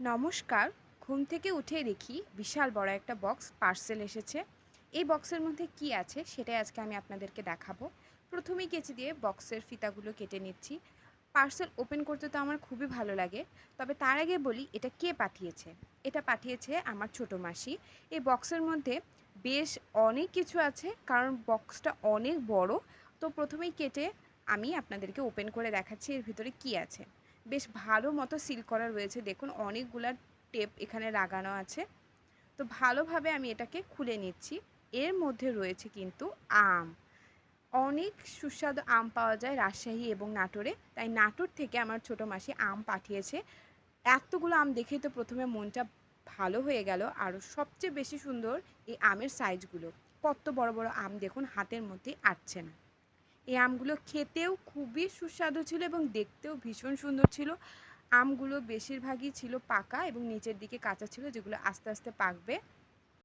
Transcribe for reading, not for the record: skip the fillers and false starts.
নমস্কার। ঘুম থেকে উঠেই দেখি বিশাল বড় একটা বক্স পার্সেল এসেছে। এই বক্সের মধ্যে কি আছে সেটাই আজকে আমি আপনাদেরকে দেখাবো। প্রথমেই কেচি দিয়ে বক্সের ফিতাগুলো কেটে নিচ্ছি। পার্সেল ওপেন করতে তো আমার খুবই ভালো লাগে। তবে তার আগে বলি এটা কে পাঠিয়েছে? এটা পাঠিয়েছে আমার ছোট মাসি। এই বক্সের মধ্যে বেশ অনেক কিছু আছে কারণ বক্সটা অনেক বড়। তো প্রথমেই কেটে আমি আপনাদেরকে ওপেন করে দেখাচ্ছি এর ভিতরে কি আছে। বেশ ভালো মতো সিল করা রয়েছে, দেখুন অনেকগুলা টেপ এখানে লাগানো আছে। তো ভালোভাবে আমি এটাকে খুলে নিচ্ছি। এর মধ্যে রয়েছে কিন্তু আম। অনেক সুস্বাদু আম পাওয়া যায় রাজশাহী এবং নাটোরে, তাই নাটোর থেকে আমার ছোট মাসি আম পাঠিয়েছে। এতগুলো আম দেখেই তো প্রথমে মনটা ভালো হয়ে গেল। আর সবচেয়ে বেশি সুন্দর এই আমের সাইজগুলো। কত বড় বড় আম দেখুন, হাতের মধ্যে আটছে না। এই আমগুলো খেতেও খুবই সুস্বাদু ছিল এবং দেখতেও ভীষণ সুন্দর ছিল। আমগুলো বেশিরভাগই ছিল পাকা এবং নিচের দিকে কাঁচা ছিল, যেগুলো আস্তে আস্তে পাকবে।